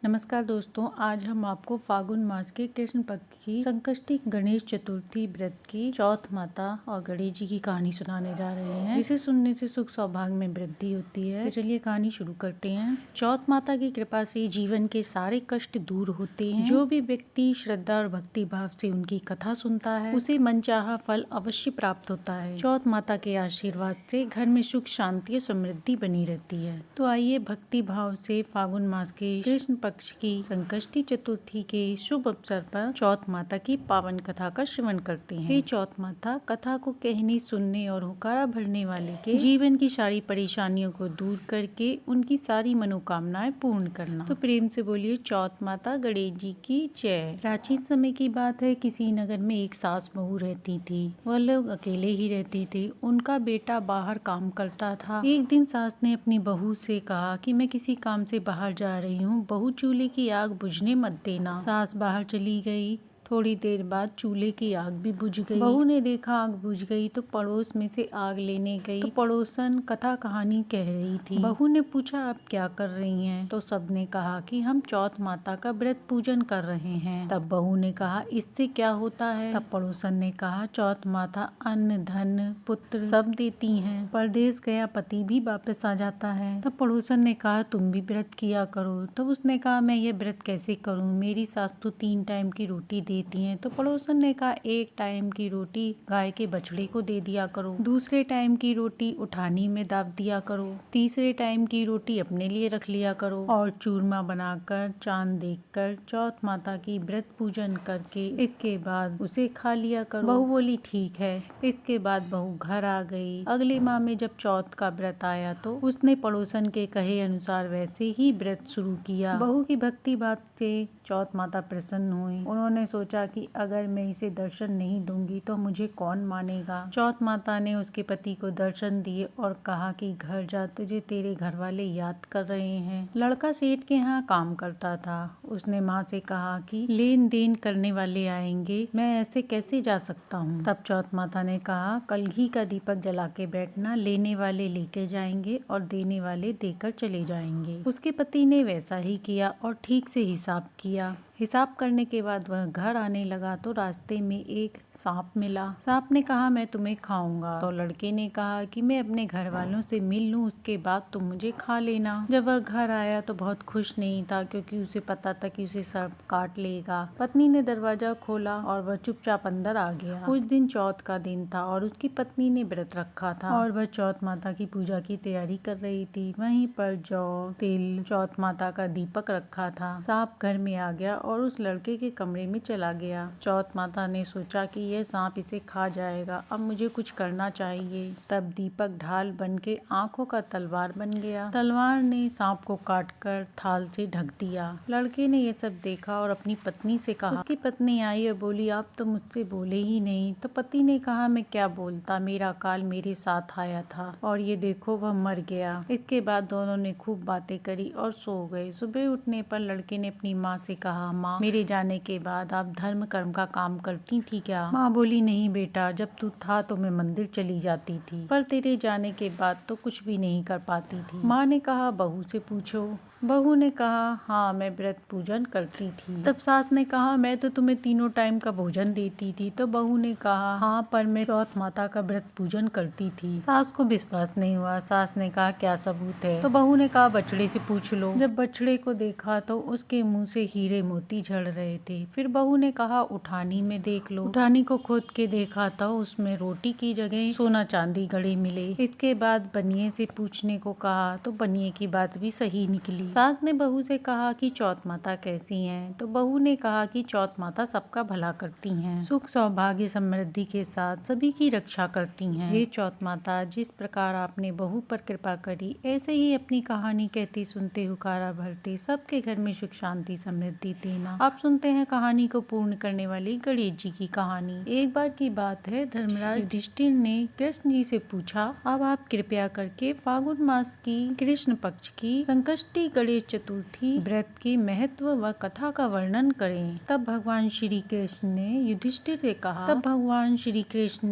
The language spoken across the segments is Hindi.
नमस्कार दोस्तों, आज हम आपको फागुन मास के कृष्ण पक्ष की संकष्टी गणेश चतुर्थी व्रत की चौथ माता और गणेश जी की कहानी सुनाने जा रहे हैं, जिसे सुनने से सुख सौभाग्य में वृद्धि होती है। तो चलिए कहानी शुरू करते हैं। चौथ माता की कृपा से जीवन के सारे कष्ट दूर होते हैं। जो भी व्यक्ति श्रद्धा और भक्ति भाव से उनकी कथा सुनता है, उसे मनचाहा फल अवश्य प्राप्त होता है। चौथ माता के आशीर्वाद से घर में सुख शांति और समृद्धि बनी रहती है। तो आइए भक्ति भाव से फागुन मास के कृष्ण पक्ष की संकष्टी चतुर्थी के शुभ अवसर पर चौथ माता की पावन कथा का श्रवण करते हैं। हे चौथ माता, कथा को कहने, सुनने और हुकारा भरने वाले के जीवन की सारी परेशानियों को दूर करके उनकी सारी मनोकामनाएं पूर्ण करना। तो प्रेम से बोलिए चौथ माता गणेश जी की जय। प्राचीन समय की बात है, किसी नगर में एक सास बहू रहती थी। वह लोग अकेले ही रहती थी। उनका बेटा बाहर काम करता था। एक दिन सास ने अपनी बहू से कहा कि मैं किसी काम से बाहर जा रही हूँ, बहू चूल्हे की आग बुझने मत देना। सास बाहर चली गई। थोड़ी देर बाद चूल्हे की आग भी बुझ गई। बहू ने देखा आग बुझ गई तो पड़ोस में से आग लेने गई तो पड़ोसन कथा कहानी कह रही थी। बहू ने पूछा, आप क्या कर रही हैं? तो सबने कहा कि हम चौथ माता का व्रत पूजन कर रहे हैं। तब बहू ने कहा, इससे क्या होता है? तब पड़ोसन ने कहा, चौथ माता अन्न धन पुत्र सब देती हैं। परदेश गया पति भी वापस आ जाता है। तब पड़ोसन ने कहा, तुम भी व्रत किया करो। तब उसने कहा, मैं ये व्रत कैसे करूं? मेरी सास तो 3 टाइम की रोटी देती हैं। तो पड़ोसन ने कहा, 1 टाइम की रोटी गाय के बछड़े को दे दिया करो, दूसरे टाइम की रोटी उठानी में दाब दिया करो, तीसरे टाइम की रोटी अपने लिए रख लिया करो और चूरमा बनाकर चांद देखकर चौथ माता की व्रत पूजन करके इसके बाद उसे खा लिया करो। बहू बोली, ठीक है। इसके बाद बहू घर आ गई। अगले माह में जब चौथ का व्रत आया तो उसने पड़ोसन के कहे अनुसार वैसे ही व्रत शुरू किया। बहू की भक्ति बात से चौथ माता प्रसन्न हुई। उन्होंने सोचा कि अगर मैं इसे दर्शन नहीं दूंगी तो मुझे कौन मानेगा। चौथ माता ने उसके पति को दर्शन दिए और कहा कि घर जा, तुझे तेरे घर वाले याद कर रहे हैं। लड़का सेठ के यहाँ काम करता था। उसने माँ से कहा कि लेन देन करने वाले आएंगे, मैं ऐसे कैसे जा सकता हूँ। तब चौथ माता ने कहा, कल घी का दीपक जला के बैठना, लेने वाले लेके जाएंगे और देने वाले देकर चले जाएंगे। उसके पति ने वैसा ही किया और ठीक से हिसाब किया। हिसाब करने के बाद वह घर आने लगा तो रास्ते में एक सांप मिला। सांप ने कहा, मैं तुम्हें खाऊंगा। तो लड़के ने कहा कि मैं अपने घर वालों से मिल लूं, उसके बाद तुम मुझे खा लेना। जब वह घर आया तो बहुत खुश नहीं था, क्योंकि उसे पता था कि उसे सांप काट लेगा। पत्नी ने दरवाजा खोला और वह चुपचाप अंदर आ गया। उस दिन चौथ का दिन था और उसकी पत्नी ने व्रत रखा था और वह चौथ माता की पूजा की तैयारी कर रही थी। वहीं पर जौ तिल चौथ माता का दीपक रखा था। सांप घर में आ गया और उस लड़के के कमरे में चला गया। चौथ माता ने सोचा कि यह सांप इसे खा जाएगा, अब मुझे कुछ करना चाहिए। तब दीपक ढाल बन के आंखों का तलवार बन गया। तलवार ने सांप को काटकर थाल से ढक दिया। लड़के ने यह सब देखा और अपनी पत्नी से कहा। उसकी पत्नी आई और बोली, आप तो मुझसे बोले ही नहीं। तो पति ने कहा, मैं क्या बोलता, मेरा काल मेरे साथ आया था और ये देखो वह मर गया। इसके बाद दोनों ने खूब बातें करी और सो गए। सुबह उठने पर लड़के ने अपनी माँ से कहा, माँ, मेरे जाने के बाद आप धर्म कर्म का काम करती थी क्या? माँ बोली, नहीं बेटा, जब तू था तो मैं मंदिर चली जाती थी, पर तेरे जाने के बाद तो कुछ भी नहीं कर पाती थी। माँ ने कहा, बहू से पूछो। बहू ने कहा, हाँ, मैं व्रत पूजन करती थी। तब सास ने कहा, मैं तो तुम्हें 3 टाइम का भोजन देती थी। तो बहू ने कहा, हाँ, पर मैं चौथ माता का व्रत पूजन करती थी। सास को विश्वास नहीं हुआ। सास ने कहा, क्या सबूत है? तो बहू ने कहा, बछड़े से पूछ लो। जब बछड़े को देखा तो उसके मुंह से हीरे मोती झड़ रहे थे। फिर बहू ने कहा, उठानी में देख लो। उठानी को खोद के देखा तो उसमें रोटी की जगह सोना चांदी गड़े मिले। इसके बाद बनिए से पूछने को कहा तो बनिए की बात भी सही निकली। सास ने बहू से कहा कि चौथ माता कैसी हैं? तो बहू ने कहा कि चौथ माता सबका भला करती हैं, सुख सौभाग्य समृद्धि के साथ सभी की रक्षा करती हैं। हे चौथ माता, जिस प्रकार आपने बहू पर कृपा करी, ऐसे ही अपनी कहानी कहते सुनते हुकारा भरते सबके घर में सुख शांति समृद्धि देना। आप सुनते हैं कहानी को पूर्ण करने वाली गणेश जी की कहानी। मानी। एक बार की बात है, धर्मराज युधिष्ठिर ने कृष्ण जी से पूछा, अब आप कृपया करके फागुन मास की कृष्ण पक्ष की संकष्टी गणेश चतुर्थी व्रत के महत्व व कथा का वर्णन करें। तब भगवान श्री कृष्ण ने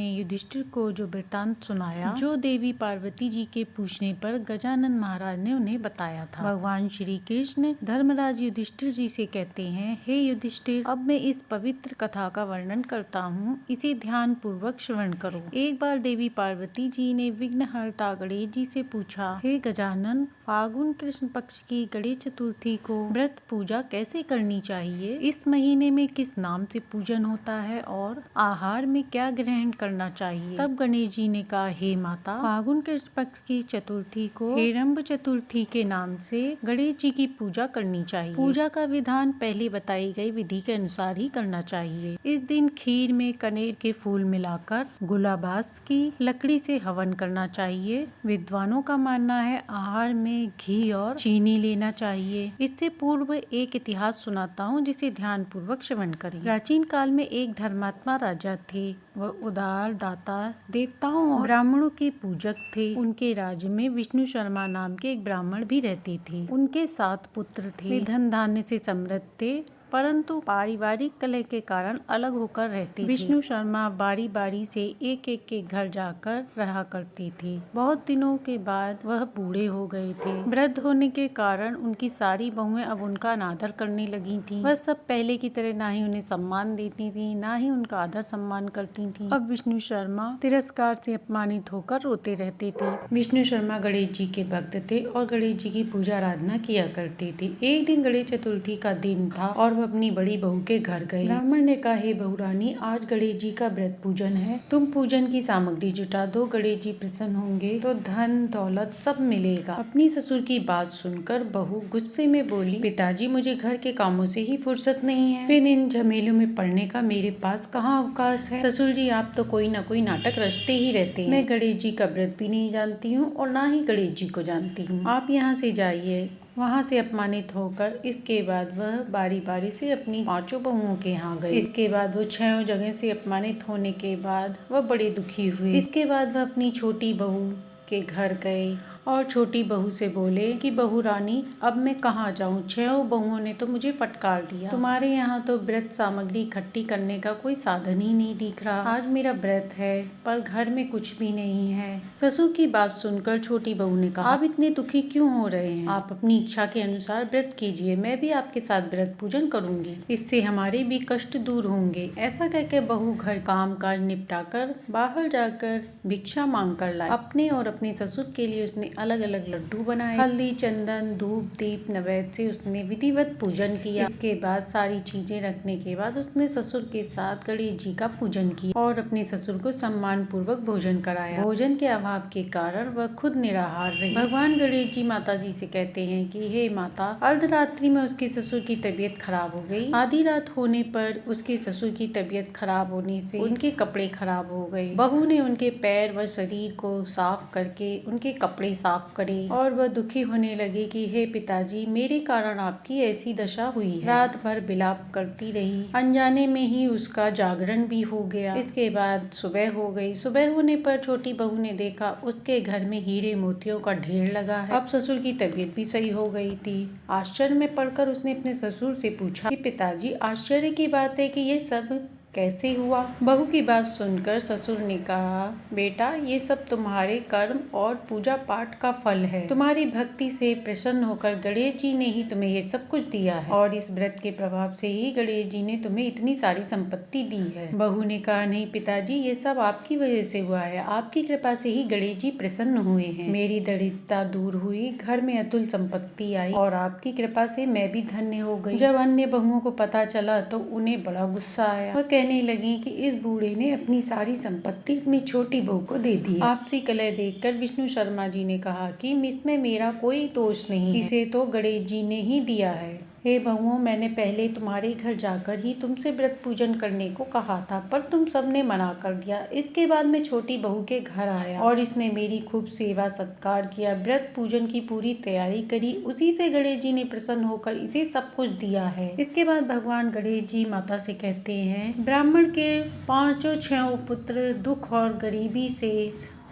युधिष्ठिर को जो वृत्तांत सुनाया, जो देवी पार्वती जी के पूछने पर गजानन महाराज ने उन्हें बताया था। भगवान श्री कृष्ण धर्मराज युधिष्ठिर जी से कहते हैं, हे युधिष्ठिर, अब मैं इस पवित्र कथा का वर्णन करता हूँ, इसे ध्यान पूर्वक श्रवण करो। एक बार देवी पार्वती जी ने विघ्नहर्ता गणेश जी से पूछा, हे गजानन, फागुन कृष्ण पक्ष की गणेश चतुर्थी को व्रत पूजा कैसे करनी चाहिए? इस महीने में किस नाम से पूजन होता है और आहार में क्या ग्रहण करना चाहिए? तब गणेश जी ने कहा, हे माता, फागुन कृष्ण पक्ष की चतुर्थी को हेरंब चतुर्थी के नाम से गणेश जी की पूजा करनी चाहिए। पूजा का विधान पहले बताई गई विधि के अनुसार ही करना चाहिए। इस दिन खीर में कनेर के फूल मिलाकर गुलाबास की लकड़ी से हवन करना चाहिए। विद्वानों का मानना है आहार में घी और चीनी लेना चाहिए। इससे पूर्व एक इतिहास सुनाता हूँ, जिसे ध्यान पूर्वक श्रवण करें। प्राचीन काल में एक धर्मात्मा राजा थे। वह उदार, दाता, देवताओं और ब्राह्मणों के पूजक थे। उनके राज्य में विष्णु शर्मा नाम के एक ब्राह्मण भी रहते थे। उनके 7 पुत्र थे। वे धन धान्य से समृद्ध थे, परंतु पारिवारिक कलह के कारण अलग होकर रहते थे। विष्णु शर्मा बारी बारी से एक एक के घर जाकर रहा करते थे। बहुत दिनों के बाद वह बूढ़े हो गए थे। वृद्ध होने के कारण उनकी सारी बहुएं अब उनका अनादर करने लगी थीं। वह सब पहले की तरह ना ही उन्हें सम्मान देती थी, ना ही उनका आदर सम्मान करती थी। अब विष्णु शर्मा तिरस्कार से अपमानित होकर रोते रहते थे। विष्णु शर्मा गणेश जी के भक्त थे और गणेश जी की पूजा आराधना किया करते थे। एक दिन गणेश चतुर्थी का दिन था और वह अपनी बड़ी बहू के घर गए। ब्राह्मण ने कहा, हे बहू रानी, आज गणेश जी का व्रत पूजन है, तुम पूजन की सामग्री जुटा दो। गणेश जी प्रसन्न होंगे तो धन दौलत सब मिलेगा। अपनी ससुर की बात सुनकर बहू गुस्से में बोली, पिताजी, मुझे घर के कामों से ही फुर्सत नहीं है, फिर इन झमेलों में पड़ने का मेरे पास कहाँ अवकाश है। ससुर जी, आप तो कोई न कोई नाटक रचते ही रहते हैं। मैं गणेश जी का व्रत भी नहीं जानती हूँ और ना ही गणेश जी को जानती हूँ। आप यहाँ से जाइए। वहाँ से अपमानित होकर इसके बाद वह बारी बारी से अपनी 5 बहुओं के यहाँ गए। इसके बाद वो 6 जगह से अपमानित होने के बाद वह बड़े दुखी हुए। इसके बाद वह अपनी छोटी बहू के घर गए और छोटी बहू से बोले कि बहू रानी, अब मैं कहाँ जाऊँ? 6 बहुओं ने तो मुझे फटकार दिया। तुम्हारे यहाँ तो व्रत सामग्री इकट्ठी करने का कोई साधन ही नहीं दिख रहा। आज मेरा व्रत है पर घर में कुछ भी नहीं है। ससुर की बात सुनकर छोटी बहू ने कहा, आप इतने दुखी क्यों हो रहे हैं? आप अपनी इच्छा के अनुसार व्रत कीजिए, मैं भी आपके साथ व्रत पूजन करूंगी, इससे हमारे भी कष्ट दूर होंगे। ऐसा कहकर बहू घर काम काज निपटा कर बाहर जाकर भिक्षा मांग कर लाई। अपने और अपने ससुर के लिए उसने अलग अलग लड्डू बनाए। हल्दी, चंदन, धूप, दीप, नैवेद्य से उसने विधिवत पूजन किया। इसके बाद सारी चीजें रखने के बाद उसने ससुर के साथ गणेश जी का पूजन किया और अपने ससुर को सम्मान पूर्वक भोजन कराया। भोजन के अभाव के कारण वह खुद निराहार रही। भगवान गणेश जी माता जी से कहते हैं कि हे माता, अर्धरात्रि में उसके ससुर की तबीयत खराब हो गई। आधी रात होने पर उसके ससुर की तबीयत खराब होने से उनके कपड़े खराब हो गए। बहू ने उनके पैर व शरीर को साफ करके उनके कपड़े साफ करे और वह दुखी होने लगी कि हे पिताजी, मेरे कारण आपकी ऐसी दशा हुई है। रात भर विलाप करती रही। अनजाने में ही उसका जागरण भी हो गया। इसके बाद सुबह हो गई। सुबह होने पर छोटी बहू ने देखा उसके घर में हीरे मोतियों का ढेर लगा है। अब ससुर की तबीयत भी सही हो गई थी। आश्चर्य में पड़कर उसने अपने ससुर से पूछा कि पिताजी, आश्चर्य की बात है कि ये सब कैसे हुआ? बहू की बात सुनकर ससुर ने कहा, बेटा, ये सब तुम्हारे कर्म और पूजा पाठ का फल है। तुम्हारी भक्ति से प्रसन्न होकर गणेश जी ने ही तुम्हें ये सब कुछ दिया है और इस व्रत के प्रभाव से ही गणेश जी ने तुम्हें इतनी सारी संपत्ति दी है। बहू ने कहा, नहीं पिताजी, ये सब आपकी वजह से हुआ है। आपकी कृपा से ही गणेश जी प्रसन्न हुए हैं। मेरी दरिद्रता दूर हुई, घर में अतुल संपत्ति आई और आपकी कृपा से मैं भी धन्य हो गई। जब अन्य बहुओं को पता चला तो उन्हें बड़ा गुस्सा आया। वह कहने लगी कि इस बूढ़े ने अपनी सारी संपत्ति अपनी छोटी बहू को दे दी। आपसी कलह देखकर विष्णु शर्मा जी ने कहा कि इसमें मेरा कोई दोष नहीं, इसे तो गणेश जी ने ही दिया है। हे बहुओं, मैंने पहले तुम्हारे घर जाकर ही तुमसे व्रत पूजन करने को कहा था, पर तुम सबने मना कर दिया। इसके बाद मैं छोटी बहू के घर आया और इसने मेरी खूब सेवा सत्कार किया, व्रत पूजन की पूरी तैयारी करी। उसी से गणेश जी ने प्रसन्न होकर इसे सब कुछ दिया है। इसके बाद भगवान गणेश जी माता से कहते हैं, ब्राह्मण के 5 पुत्र दुख और गरीबी से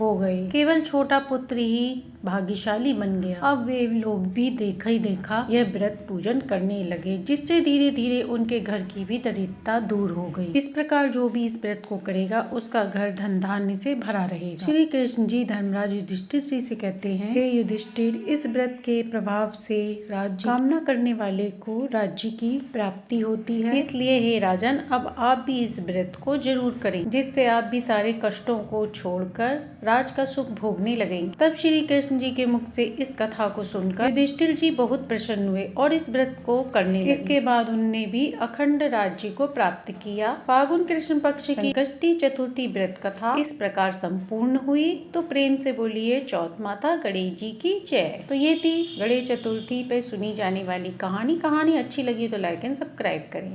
हो गए, केवल छोटा पुत्र ही भाग्यशाली बन गया। अब वे लोग भी देखा ही देखा यह व्रत पूजन करने लगे, जिससे धीरे धीरे उनके घर की भी दरिद्रता दूर हो गई। इस प्रकार जो भी इस व्रत को करेगा उसका घर धन धान्य से भरा रहेगा। श्री कृष्ण जी धर्मराज युधिष्ठिर जी से कहते हैं, हे युधिष्ठिर, इस व्रत के प्रभाव से राज्य कामना करने वाले को राज्य की प्राप्ति होती है। इसलिए हे राजन, अब आप भी इस व्रत को जरूर करें, जिससे आप भी सारे कष्टों को छोड़कर राज का सुख भोगने लगेंगे। तब श्री कृष्ण जी के मुख से इस कथा को सुनकर युधिष्ठिर जी बहुत प्रसन्न हुए और इस व्रत को करने लगे। इसके बाद उन्होंने भी अखंड राज्य को प्राप्त किया। फागुन कृष्ण पक्ष की संकष्टी चतुर्थी व्रत कथा इस प्रकार संपूर्ण हुई। तो प्रेम से बोलिए चौथ माता गणेश जी की जय। तो ये थी गणेश चतुर्थी पे सुनी जाने वाली कहानी। कहानी अच्छी लगी तो लाइक एंड सब्सक्राइब करें।